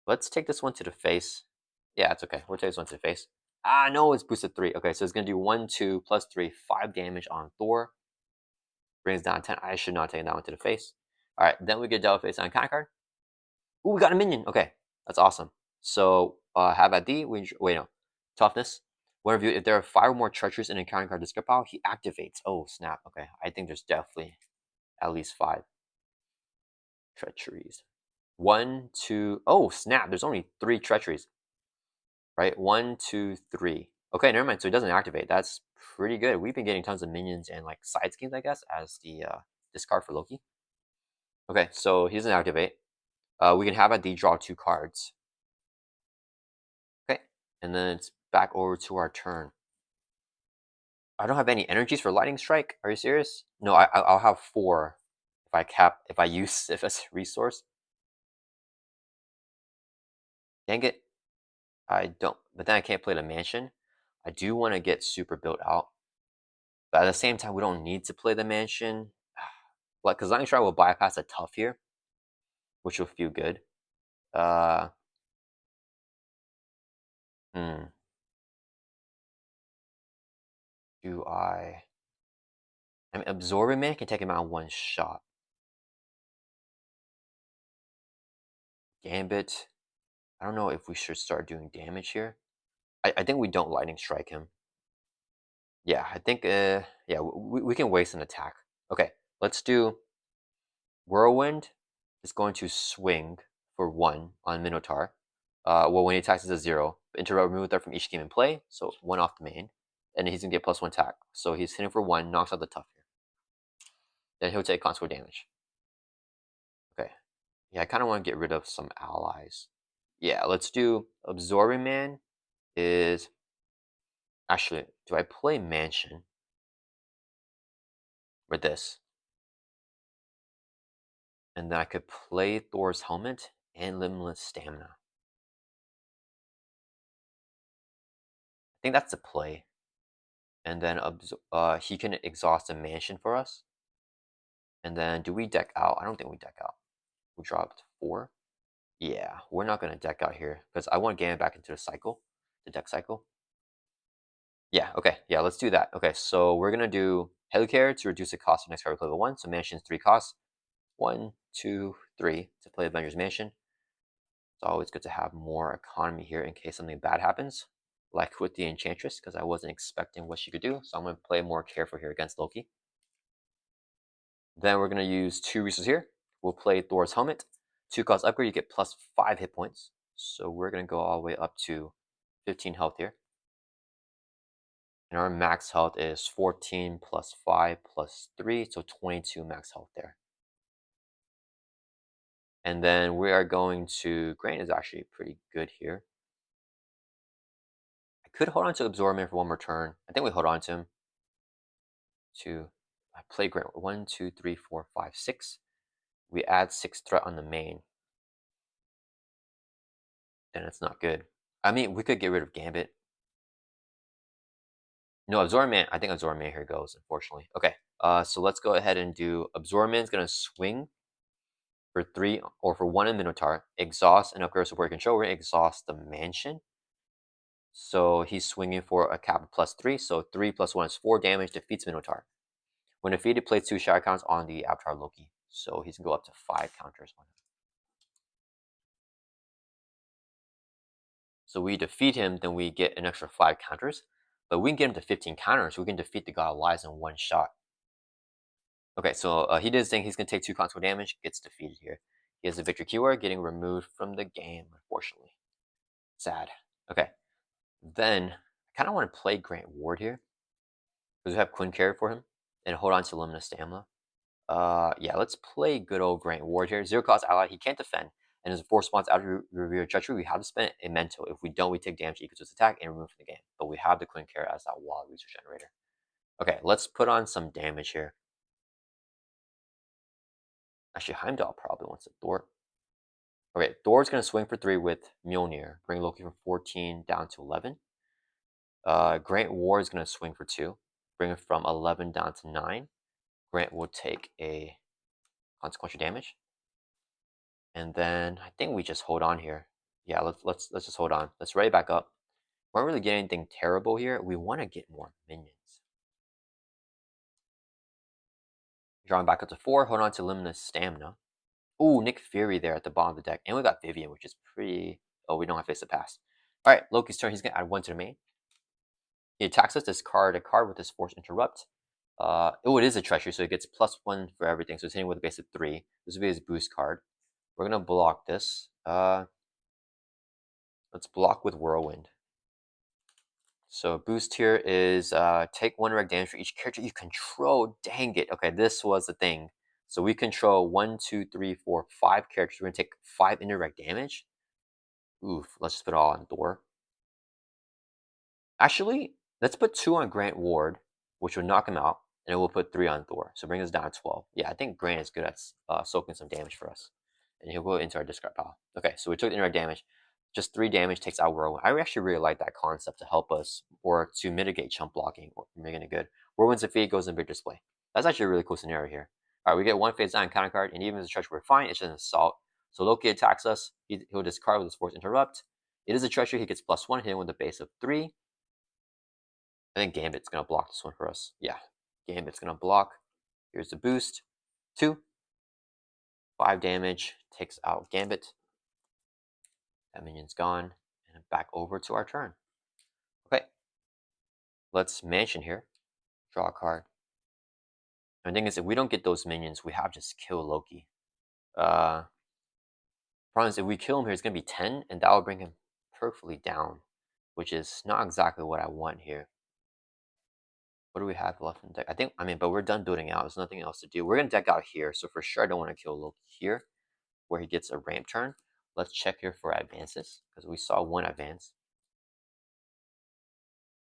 Let's take this one to the face. Yeah, it's okay. We'll take this one to the face. Ah, no, it's boosted 3. Okay, so it's going to do 1, 2, plus 3, 5 damage on Thor. Brings down 10. I should not take that one to the face. All right, then we get Devil Face on counter card. Ooh, we got a minion. Okay, that's awesome. So have at D. Wait, no. Toughness. One of you, if there are 5 or more treacheries in a counter card discard pile, he activates. Oh, snap. Okay, I think there's definitely at least 5 treacheries. 1, 2. Oh, snap. There's only 3 treacheries. Right? 1, 2, 3. Okay, never mind. So it doesn't activate. That's pretty good. We've been getting tons of minions and like side schemes, I guess, as the discard for Loki. Okay, so he doesn't activate. We can have at D draw 2 cards. Okay, and then it's back over to our turn. I don't have any energies for Lightning Strike. Are you serious? No, I'll have 4 if I use if as a resource. Dang it. I don't, but then I can't play the mansion. I do want to get super built out. But at the same time, we don't need to play the mansion. What? Because Lightning Strike will bypass a tough here, which will feel good. Hmm. Do I mean, Absorbing Man can take him out in 1 shot. Gambit. I don't know if we should start doing damage here. I think we don't Lightning Strike him. Yeah, I think, yeah, we can waste an attack. Okay, let's do Whirlwind is going to swing for 1 on Minotaur. Well, when he attacks, it's a 0. Interrupt, remove that from each game in play, so 1 off the main. And he's going to get +1 attack. So he's hitting for 1, knocks out the tough here. Then he'll take consequent damage. Okay. Yeah, I kind of want to get rid of some allies. Yeah, let's do Absorbing Man is... Actually, do I play Mansion with this? And then I could play Thor's Helmet and Limitless Stamina. I think that's the play. And then he can exhaust a Mansion for us. And then do we deck out? I don't think we deck out. We dropped 4. Yeah, we're not going to deck out here because I want to get it back into the cycle, the deck cycle. Yeah, okay. Yeah, let's do that. Okay, so we're going to do Helicare to reduce the cost of next card we play with 1. So Mansion's 3 costs. 1, 2, 3 to play Avengers Mansion. It's always good to have more economy here in case something bad happens, like with the Enchantress, because I wasn't expecting what she could do. So I'm going to play more careful here against Loki. Then we're going to use 2 resources here. We'll play Thor's Helmet. 2 cost upgrade, you get +5 hit points. So we're going to go all the way up to 15 health here. And our max health is 14 plus 5 plus 3, so 22 max health there. And then we are going to... Grant is actually pretty good here. I could hold on to Absorbman for 1 more turn. I think we hold on to him. I play Grant. 1, 2, 3, 4, 5, 6. We add 6 threat on the main. Then it's not good. I mean, we could get rid of Gambit. No, Absorbman. I think Absorbman here goes, unfortunately. Okay, so let's go ahead and do... Absorbman's going to swing for 3 or for 1 in Minotaur. Exhaust and upgrade support control. We're going to exhaust the Mansion. So he's swinging for a cap of +3. So 3 plus 1 is 4 damage. Defeats Minotaur. When defeated, plays 2 shadow counters on the Avatar Loki. So he can go up to 5 counters on him. So we defeat him, then we get an extra 5 counters. But we can get him to 15 counters. We can defeat the God of Lies in 1 shot. Okay, so he did his thing. He's going to take 2 consequent damage. Gets defeated here. He has a victory keyword, getting removed from the game, unfortunately. Sad. Okay. Then, I kind of want to play Grant Ward here. Because we have Quinn carry for him. And hold on to Luminous Stamina. Yeah, let's play good old Grant Ward here. 0 cost ally. He can't defend. and there's a 4 spots after we reveal treachery, we have to spend a mental. If we don't, we take damage equal to its attack and remove from the game. But we have the Queen Care as that wild resource generator. Okay, let's put on some damage here. Actually, Heimdall probably wants a Thor. Okay, Thor's going to swing for 3 with Mjolnir, bring Loki from 14 down to 11. Grant War is going to swing for 2, bring it from 11 down to 9. Grant will take a consequential damage. And then I think we just hold on here. Yeah, let's just hold on. Let's ready back up. We aren't really getting anything terrible here. We want to get more minions. Drawing back up to 4, hold on to Limitless Stamina. Ooh, Nick Fury there at the bottom of the deck. And we got Vivian, which is pretty... Oh, we don't have face to pass. Alright, Loki's turn. He's going to add 1 to the main. He attacks us, discard a card with his Force Interrupt. Oh, it is a treachery, so it gets +1 for everything. So it's hitting with a base of 3. This will be his boost card. We're going to block this. Let's block with Whirlwind. So boost here is take 1 direct damage for each character you control. Dang it. Okay, this was the thing. So we control 1, 2, 3, 4, 5 characters. We're going to take 5 indirect damage. Oof, let's just put it all on Thor. Actually, let's put 2 on Grant Ward, which would knock him out, and then we'll put 3 on Thor. So bring us down to 12. Yeah, I think Grant is good at soaking some damage for us. And he'll go into our discard pile. Okay, so we took the indirect damage. Just 3 damage takes out Whirlwind. I actually really like that concept to help us or to mitigate chump blocking or making it good. Whirlwind's defeat goes in big display. That's actually a really cool scenario here. Alright, we get 1 phase down counter card, and even as a treachery, we're fine. It's just an assault. So Loki attacks us. He'll discard with his Force Interrupt. It is a treachery. He gets +1, hitting with a base of 3. I think Gambit's going to block this one for us. Yeah, Gambit's going to block. Here's the boost. 2. 5 damage. Takes out Gambit. That minion's gone. And back over to our turn. Okay. Let's mansion here. Draw a card. And the thing is, if we don't get those minions, we have to just kill Loki. Problem is, if we kill him here, it's going to be 10, and that will bring him perfectly down, which is not exactly what I want here. What do we have left in the deck? But we're done building out. There's nothing else to do. We're going to deck out here, so for sure I don't want to kill Loki here, where he gets a ramp turn. Let's check here for advances, because we saw 1 advance.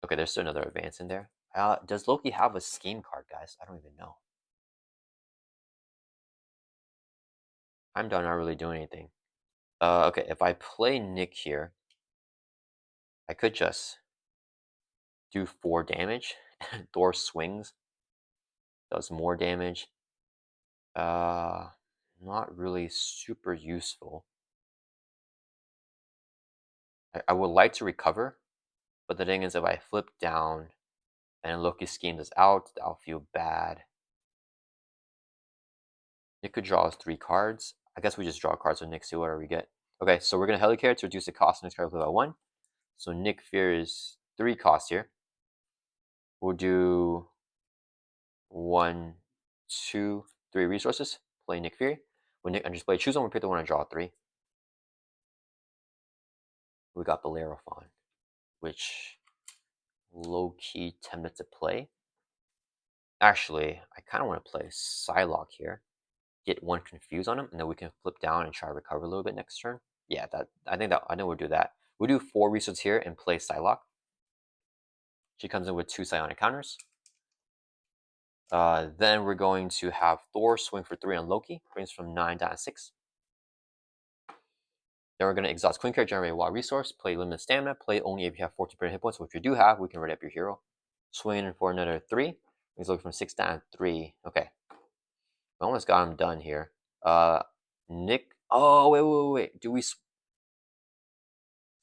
Okay, there's still another advance in there. Does Loki have a scheme card, guys? I don't even know. I'm done not really doing anything. Okay, if I play Nick here, I could just do 4 damage. Thor swings, does more damage. Not really super useful. I would like to recover, but the thing is, if I flip down and Loki schemes us out, I'll feel bad. Nick could draw us 3 cards. I guess we just draw cards with Nick, see whatever we get. Okay, so we're going to Helicare to reduce the cost of Nick's card by 1. So Nick fears 3 costs here. We'll do 1, 2, 3 resources. Play Nick Fury. When Nick enters play, choose one. We pick the one and draw 3. We got Bellerophon, which low-key tempted to play. Actually, I kind of want to play Psylocke here. Get 1 confused on him, and then we can flip down and try to recover a little bit next turn. Yeah, I think we'll do that. We'll do 4 resources here and play Psylocke. She comes in with 2 psionic counters. Then we're going to have Thor swing for 3 on Loki, brings from 9 down to 6. Then we're going to exhaust Queen Care, generate a wild resource, play limited stamina, play only if you have 14% hit points. So if you do have, we can ready up your hero. Swing in for another 3. He's looking from 6 down to 3. Okay. I almost got him done here. Nick. Oh, wait. Do we.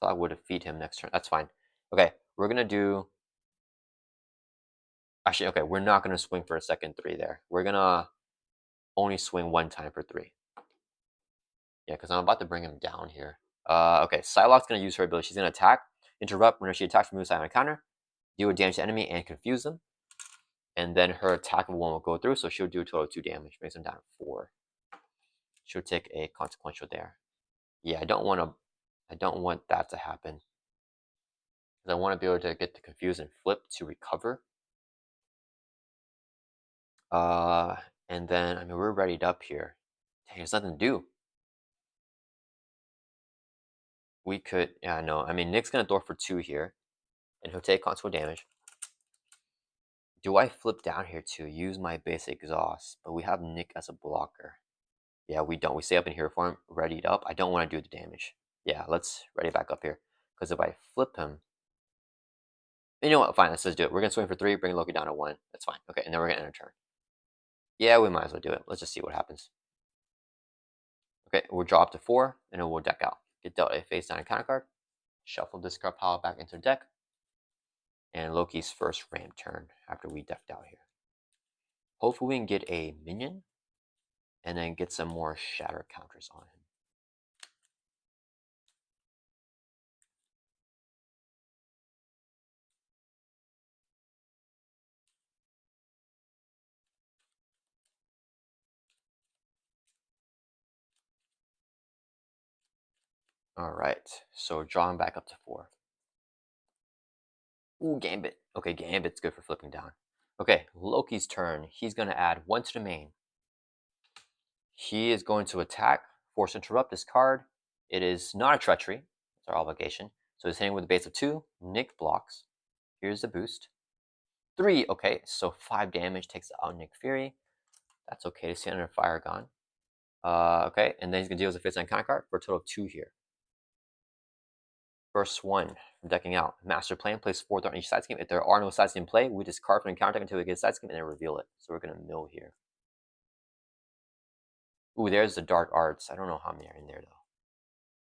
Thought I would have feed him next turn. That's fine. Okay. We're going to do. Actually, okay. We're not going to swing for a second 3 there. We're going to only swing 1 time for 3. Yeah, because I'm about to bring him down here. Okay, Psylocke's going to use her ability. She's going to attack, interrupt. Whenever she attacks, remove side on a counter, deal damage to enemy, and confuse them. And then her attack of 1 will go through, so she'll do a total of 2 damage. Brings them down to 4. She'll take a consequential there. Yeah, I don't want that to happen. Because I want to be able to get the confuse and flip to recover. And then, we're readied up here. Dang, there's nothing to do. We could, yeah, no. I mean, Nick's gonna Thor for 2 here, and he'll take console damage. Do I flip down here to use my basic exhaust? But we have Nick as a blocker. Yeah, we don't. We stay up in here for him, readied up. I don't want to do the damage. Yeah, let's ready back up here. Because if I flip him, you know what? Fine, let's just do it. We're gonna swing for 3, bring Loki down to 1. That's fine. Okay, and then we're gonna end a turn. Yeah, we might as well do it. Let's just see what happens. Okay, we'll draw up to 4, and then we'll deck out. Get dealt a face down a counter card. Shuffle this card pile back into the deck. And Loki's first ramp turn after we decked out here. Hopefully we can get a minion and then get some more shatter counters on him. Alright, so draw him back up to 4. Ooh, Gambit. Okay, Gambit's good for flipping down. Okay, Loki's turn. He's going to add 1 to the main. He is going to attack, force interrupt this card. It is not a treachery. It's our obligation. So he's hitting with a base of 2. Nick blocks. Here's the boost. 3. Okay, so 5 damage takes out Nick Fury. That's okay to see under Fire Gone. Okay, and then he's going to deal with a 5th counter card for a total of 2 here. First one from decking out. Master Plan, place 4 on each side scheme. If there are no side scheme play, we discard from the counter until we get a side scheme and then reveal it. So we're going to mill here. Ooh, there's the Dark Arts. I don't know how many are in there, though.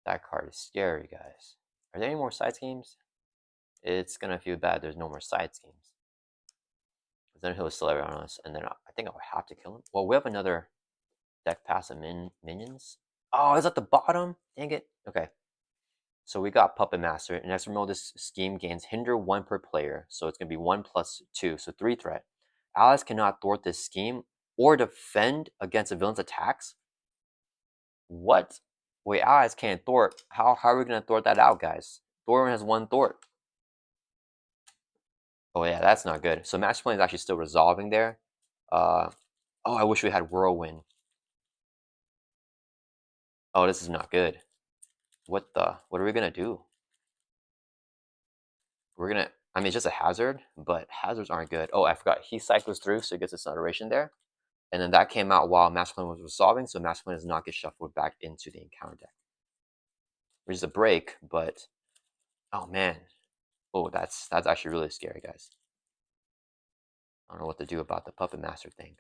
That card is scary, guys. Are there any more side schemes? It's going to feel bad there's no more side schemes. Then he'll Slayer on us, and then I think I'll have to kill him. Well, we have another deck pass of minions. Oh, is at the bottom? Dang it. Okay. So we got Puppet Master. And as we know, this scheme gains hinder 1 per player. So it's going to be 1 plus 2, so 3 threat. Allies cannot thwart this scheme or defend against a villain's attacks. What? Wait, allies can't thwart. How are we going to thwart that out, guys? Thor has 1 thwart. Oh, yeah, that's not good. So Master Plan is actually still resolving there. Oh, I wish we had Whirlwind. Oh, this is not good. What are we going to do? We're going to, I mean, it's just a hazard, but hazards aren't good. Oh, I forgot. He cycles through, so he gets acceleration there. And then that came out while Master Plan was resolving, so Master Plan does not get shuffled back into the encounter deck. Which is a break, but, oh man. Oh, that's actually really scary, guys. I don't know what to do about the Puppet Master thing.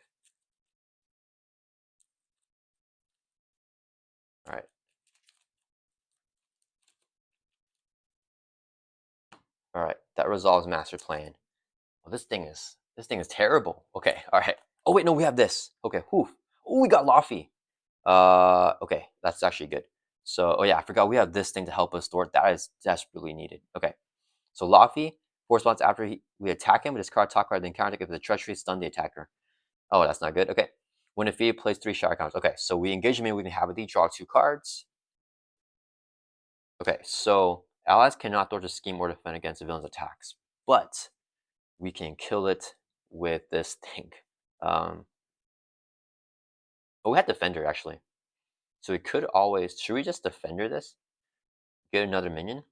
Alright. Alright, that resolves Master Plan. Well, this thing is terrible. Okay, alright. Oh wait, no, we have this. Okay, whew. Oh, we got Luffy. Okay, that's actually good. So, oh yeah, I forgot we have this thing to help us thwart. That is desperately needed. Okay, so Luffy, 4 spots after we attack him with his card, top card, then counter if the treachery stun the attacker. Oh, that's not good. Okay, when defeated, plays 3 shadow counters. Okay, so we engage him in, we can have it draw 2 cards. Okay, so allies cannot thwart the scheme or defend against the villain's attacks, but we can kill it with this thing. Oh, we had Defender actually. So we could always, should we just Defender this? Get another minion?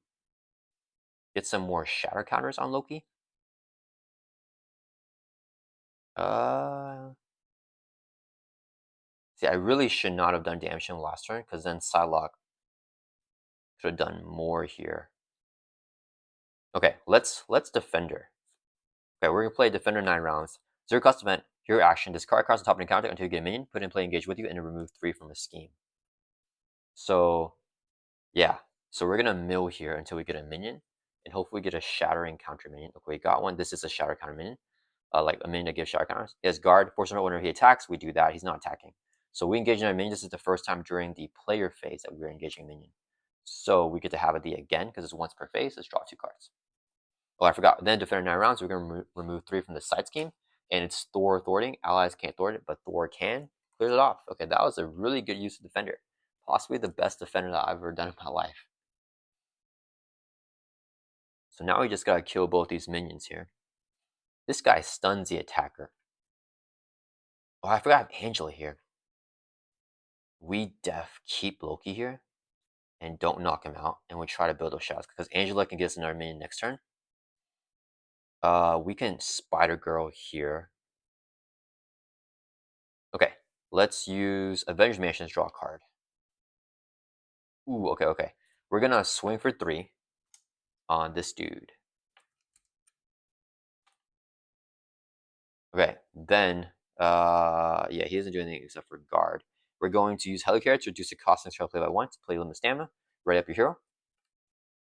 Get some more shatter counters on Loki? See, I really should not have done damage to him last turn, because then Psylocke could have done more here. Okay, let's Defender. Okay, we're gonna play Defender 9 rounds. 0 cost event, hero action, discard cards on top of the counter until you get a minion, put in play, engage with you, and then remove 3 from the scheme. So, yeah. So we're gonna mill here until we get a minion, and hopefully get a shattering counter minion. Okay, we got one. This is a shatter counter minion. Like a minion that gives shatter counters. He has guard, force him whenever he attacks, we do that. He's not attacking. So we engage in a minion. This is the first time during the player phase that we're engaging a minion. So we get to have a D again, because it's once per phase. Let's draw 2 cards. Oh, I forgot. Then Defender 9 rounds, we're going to remove 3 from the side scheme. And it's Thor thwarting. Allies can't thwart it, but Thor can. Clears it off. Okay, that was a really good use of Defender. Possibly the best Defender that I've ever done in my life. So now we just got to kill both these minions here. This guy stuns the attacker. Oh, I forgot I have Angela here. We keep Loki here. and don't knock him out, and we try to build those shadows because Angela can get us another minion next turn. We can Spider Girl here. Okay, let's use Avenged Mansions, draw a card. Ooh, okay. We're gonna swing for 3 on this dude. Okay, then, yeah, he doesn't do anything except for guard. We're going to use Helicarrier to reduce the cost and control play by 1 to play limit stamina. Ready up your hero.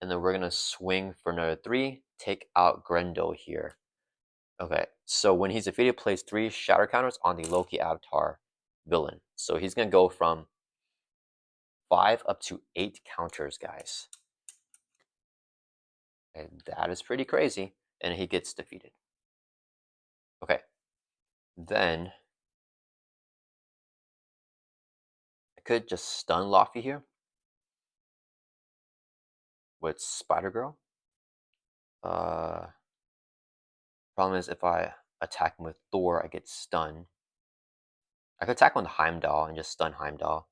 And then we're gonna swing for another 3, take out Grendel here. Okay, so when he's defeated, plays 3 shatter counters on the Loki Avatar villain. So he's gonna go from 5 up to 8 counters, guys. And that is pretty crazy. And he gets defeated. Okay, then I could just stun Loki here with Spider Girl. Problem is, if I attack him with Thor, I get stunned. I could attack him with Heimdall and just stun Heimdall.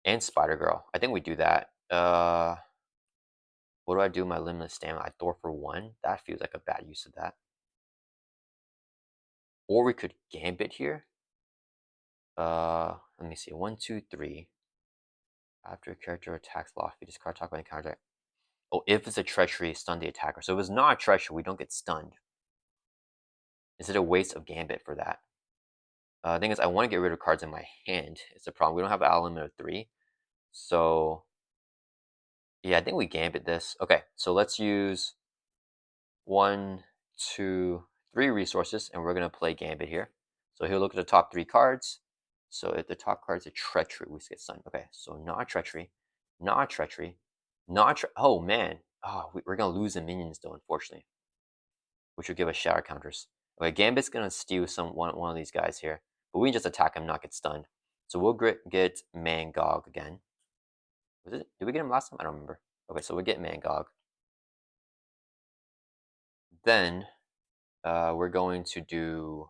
And Spider Girl. I think we do that. What do I do with my limitless stamina? I Thor for 1. That feels like a bad use of that. Or we could Gambit here. Let me see. 1, 2, 3. After a character attacks Loki, discard top right counter. Oh, if it's a treachery, stun the attacker. So if it's not a treachery, we don't get stunned. Is it a waste of Gambit for that? The thing is, I want to get rid of cards in my hand. It's a problem. We don't have an limit of 3. So, yeah, I think we Gambit this. Okay, so let's use 1, 2, 3 resources, and we're going to play Gambit here. So he'll look at the top 3 cards. So if the top card is a treachery, we get stunned. Okay, so not a treachery, not a treachery, not a oh man. Oh, we're going to lose the minions though, unfortunately, which will give us shatter counters. Okay, Gambit's going to steal one of these guys here, but we can just attack him, not get stunned. So we'll get Mangog again. Did we get him last time? I don't remember. Okay, so we get Mangog. Then we're going to do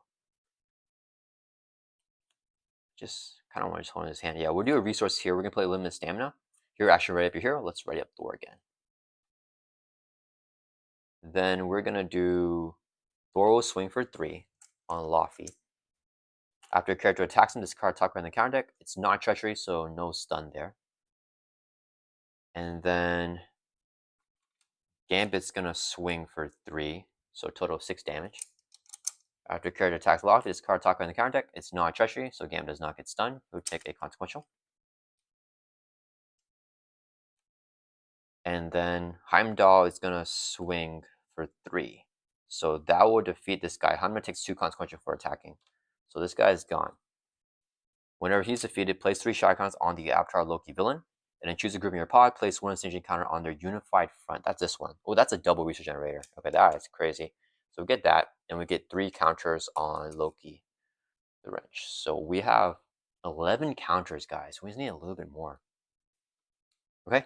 just kind of want to just hold in his hand. Yeah, we'll do a resource here. We're going to play limited stamina. You're actually ready up your hero. Let's ready up Thor again. Then we're going to do Thor will swing for 3 on Loki. After a character attacks him, discard top card in the counter deck. It's not treachery, so no stun there. And then Gambit's going to swing for 3, so total of 6 damage. After a character attacks Loki, discard top card in the counter deck. It's not treachery, so Gambit does not get stunned. He'll take a consequential. And then Heimdall is going to swing for 3. So that will defeat this guy. Heimdall takes 2 consequential for attacking. So this guy is gone. Whenever he's defeated, place 3 shot icons on the Avatar Loki villain. And then choose a group in your pod, place 1 extinction counter on their unified front. That's this one. Oh, that's a double resource generator. Okay, that is crazy. So we get that, and we get 3 counters on Loki the wrench. So we have 11 counters, guys. We just need a little bit more. Okay.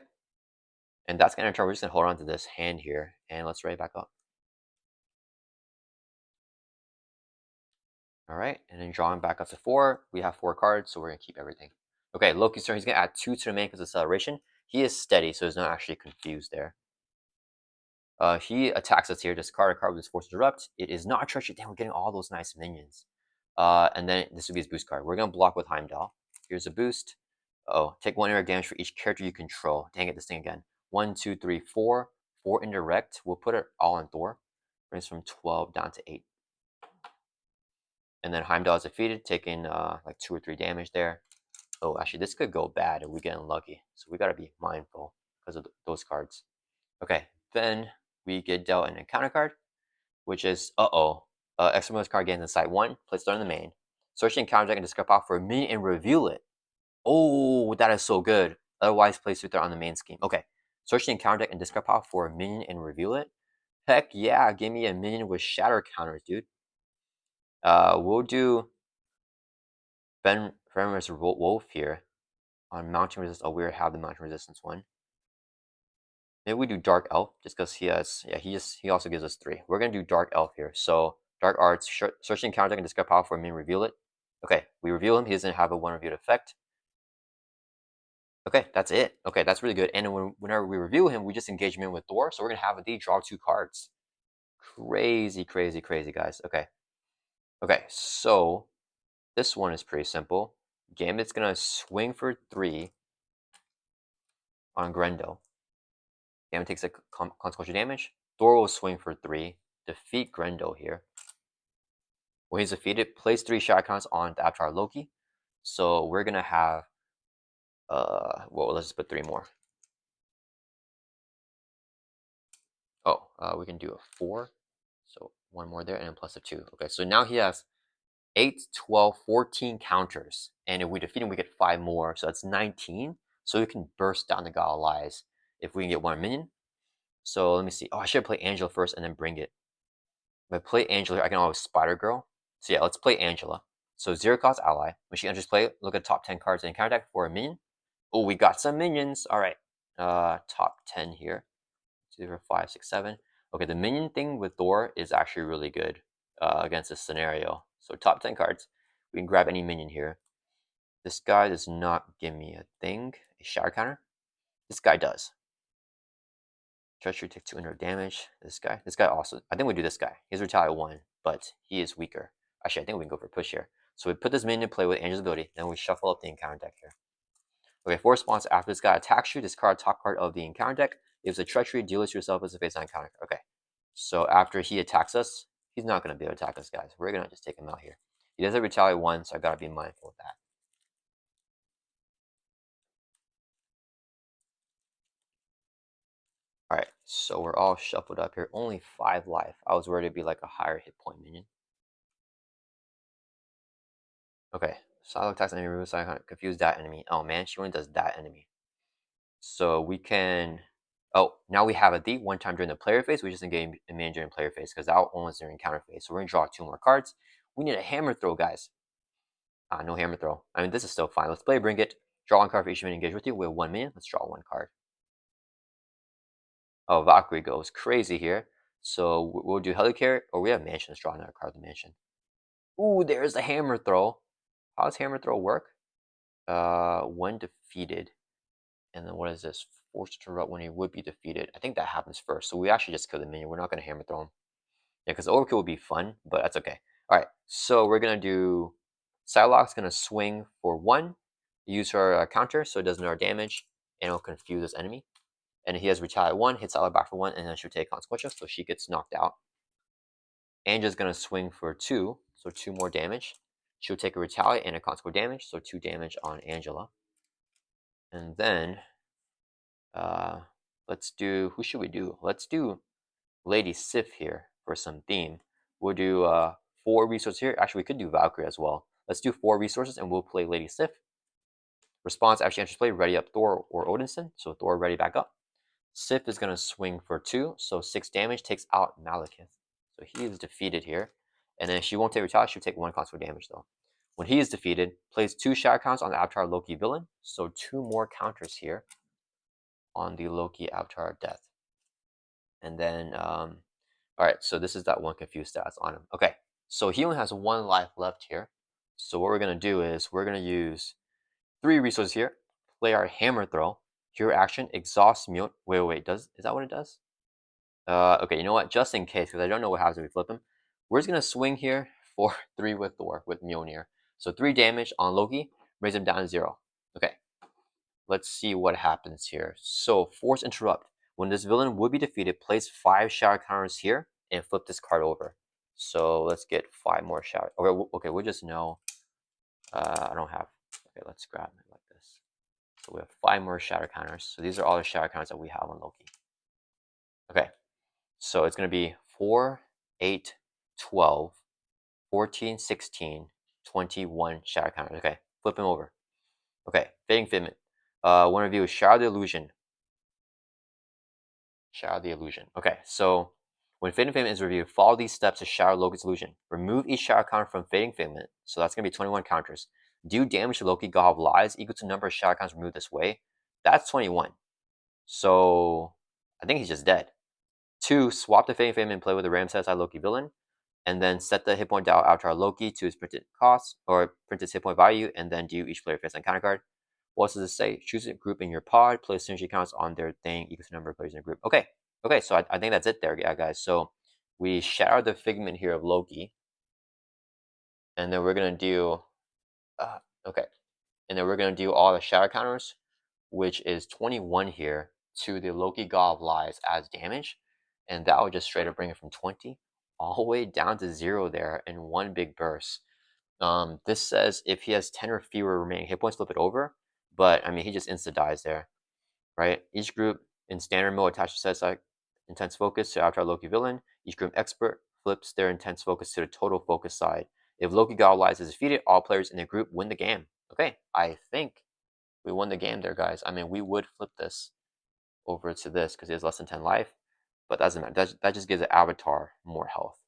And that's going to turn. We're just going to hold on to this hand here, and let's ready back up. All right, and then drawing back up to 4. We have 4 cards, so we're going to keep everything. Okay, Loki's turn. He's going to add 2 to the main because of acceleration. He is steady, so he's not actually confused there. He attacks us here. Discard a card with his Force Interrupt. It is not a treachery. Damn, we're getting all those nice minions. And then this would be his boost card. We're going to block with Heimdall. Here's a boost. Oh, take 1 indirect damage for each character you control. Dang it, this thing again. 1, 2, 3, 4. 4 indirect. We'll put it all on Thor. Brings from 12 down to 8. And then Heimdall is defeated, taking like 2 or 3 damage there. Oh, actually, this could go bad if we get unlucky. So we got to be mindful because of those cards. Okay, then we get dealt an encounter card, which is, extra bonus card gains inside 1, place it on the main. Search the encounter deck and discard power for a minion and reveal it. Oh, that is so good. Otherwise, place it there on the main scheme. Okay, search the encounter deck and discard power for a minion and reveal it. Heck yeah, give me a minion with shatter counters, dude. We'll do Fenrir's Wolf here on mountain resistance. Oh, we have the mountain resistance one. Maybe we do Dark Elf just because he has. Yeah, he also gives us 3. We're gonna do Dark Elf here. So Dark Arts, search the encounter deck and discard power for a minion, reveal it. Okay, we reveal him. He doesn't have a 1 revealed effect. Okay, that's it. Okay, that's really good. And whenever we review him, we just engage him in with Thor. So we're gonna have a D draw 2 cards. Crazy, crazy, crazy, guys. Okay. Okay, so this one is pretty simple. Gambit's gonna swing for 3 on Grendel. Gambit takes a consequential damage. Thor will swing for 3, defeat Grendel here. When he's defeated, place 3 shot counts on the Avatar Loki. So we're gonna have well, let's just put 3 more. Oh, we can do a 4. So 1 more there and then plus a 2. Okay, so now he has 8, 12, 14 counters. And if we defeat him, we get 5 more. So that's 19. So we can burst down the God of Lies if we can get 1 minion. So let me see. Oh, I should play Angela first and then bring it. If I play Angela, I can always Spider Girl. So yeah, let's play Angela. So 0 cost ally. When she enters play, look at top 10 cards in counter deck for a minion. Oh, we got some minions. All right. Top 10 here. 2, 4, 5, 6, 7. Okay, the minion thing with Thor is actually really good against this scenario. So top 10 cards. We can grab any minion here. This guy does not give me a thing. A shatter counter. This guy does. Treachery takes 200 damage. This guy also. I think we do this guy. He's retaliate 1, but he is weaker. Actually, I think we can go for push here. So we put this minion in play with Angel's ability. Then we shuffle up the encounter deck here. Okay, for response, after this guy attacks you, discard top card of the encounter deck. If it's a treachery, deal it to yourself as a face on counter. Okay, so after he attacks us, he's not going to be able to attack us, guys. We're going to just take him out here. He does have retaliate 1, so I got to be mindful of that. Alright, so we're all shuffled up here. Only 5 life. I was worried it'd be like a higher hit point minion. Okay, Silo attacks enemy, remove Silo, confuse that enemy. Oh man, she only does that enemy. So we can... Oh, now we have a D one time during the player phase. We just engage a minion during player phase because that one was during counter phase. So we're going to draw 2 more cards. We need a hammer throw, guys. No hammer throw. I mean, this is still fine. Let's play Bring It. Draw 1 card for each minion engaged with you. We have 1 minion. Let's draw 1 card. Oh, Valkyrie goes crazy here. So we'll do Helicarrier, or we have Mansion. Let's draw another card of the Mansion. Ooh, there's the hammer throw. How does hammer throw work? When defeated. And then what is this? Forced to interrupt when he would be defeated. I think that happens first. So we actually just kill the minion. We're not going to hammer throw him. Yeah, because overkill would be fun, but that's okay. Alright, so we're going to do... Psylocke's going to swing for 1. Use her counter so it does no damage. And it'll confuse this enemy. And he has retaliate 1, hits Psylocke back for 1, and then she'll take consequential, so she gets knocked out. Angela's going to swing for 2, so 2 more damage. She'll take a retaliate and a consequential damage, so 2 damage on Angela. And then, let's do, who should we do? Let's do Lady Sif here for some theme. We'll do 4 resources here. Actually, we could do Valkyrie as well. Let's do 4 resources and we'll play Lady Sif. Response actually enters play, ready up Thor or Odinson. So Thor ready back up. Sif is going to swing for 2, so 6 damage, takes out Malekith. So he is defeated here. And then she won't take retaliate, she'll take 1 consequential damage though. When he is defeated, plays 2 shadow counts on the Avatar Loki villain. So 2 more counters here on the Loki Avatar Death. And then, alright, so this is that 1 confused stats on him. Okay, so he only has 1 life left here. So what we're going to do is we're going to use 3 resources here. Play our hammer throw. Hero action, exhaust mute. Wait, is that what it does? Okay, you know what? Just in case, because I don't know what happens if we flip him. We're just going to swing here for 3 with Thor, with Mjolnir. So 3 damage on Loki, raise him down to 0. Okay, let's see what happens here. So, Force Interrupt. When this villain would be defeated, place 5 shadow counters here and flip this card over. So let's get 5 more shadow. Okay, we'll just know. I don't have. Okay, let's grab it like this. So we have 5 more shadow counters. So these are all the shadow counters that we have on Loki. Okay, so it's going to be 4, 8, 12, 14, 16, 21 shadow counters. Okay, flip him over. Okay, Fading Figment. One review is Shadow the Illusion. Shadow the Illusion. Okay, so when Fading Figment is reviewed, follow these steps to shadow Loki's illusion. Remove each shadow counter from Fading Figment. So that's going to be 21 counters. Do damage to Loki, God of Lies, equal to the number of shadow counters removed this way. That's 21. So I think he's just dead. 2, swap the Fading Figment and play with the Ram satisfied Loki villain. And then set the hit point dial Avatar Loki to its printed cost, or printed hit point value, and then do each player face on counter card. What else does it say? Choose a group in your pod, place synergy counts on their thing equals the number of players in a group. Okay. Okay, so I think that's it there, yeah, guys. So we shatter the figment here of Loki, and then we're gonna do okay. And then we're gonna do all the shatter counters, which is 21 here to the Loki God of Lies as damage. And that will just straight up bring it from 20 all the way down to 0 there in one big burst. This says if he has 10 or fewer remaining hit points, flip it over. But I mean, he just insta dies there, right? Each group in standard mode attaches sets like intense focus to Avatar Loki villain. Each group expert flips their intense focus to the total focus side. If Loki God of Lies is defeated, all players in the group win the game. Okay, I think we won the game there, guys. I mean, we would flip this over to this because he has less than 10 life, but that doesn't matter. That just gives the Avatar more health.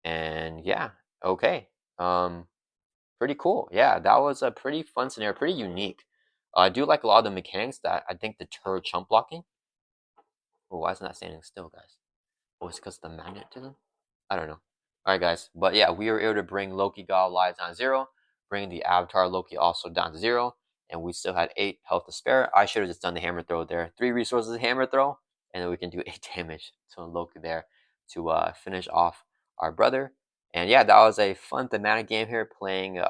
And yeah, okay. Pretty cool. Yeah, that was a pretty fun scenario, pretty unique. I do like a lot of the mechanics that I think the turret chump blocking. Oh, why isn't that standing still, guys? Oh, it's because of the magnet to them? I don't know. Alright, guys. But yeah, we were able to bring Loki God Lives down to 0, bring the Avatar Loki also down to 0, and we still had 8 health to spare. I should have just done the hammer throw there. 3 resources hammer throw, and then we can do 8 damage to Loki there to finish off our brother. And yeah, that was a fun thematic game here playing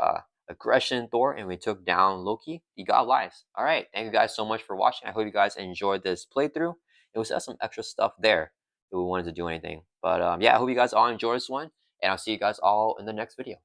Aggression Thor, and we took down Loki, the God Lives. Alright, thank you guys so much for watching. I hope you guys enjoyed this playthrough. It was some extra stuff there if we wanted to do anything. But yeah, I hope you guys all enjoy this one, and I'll see you guys all in the next video.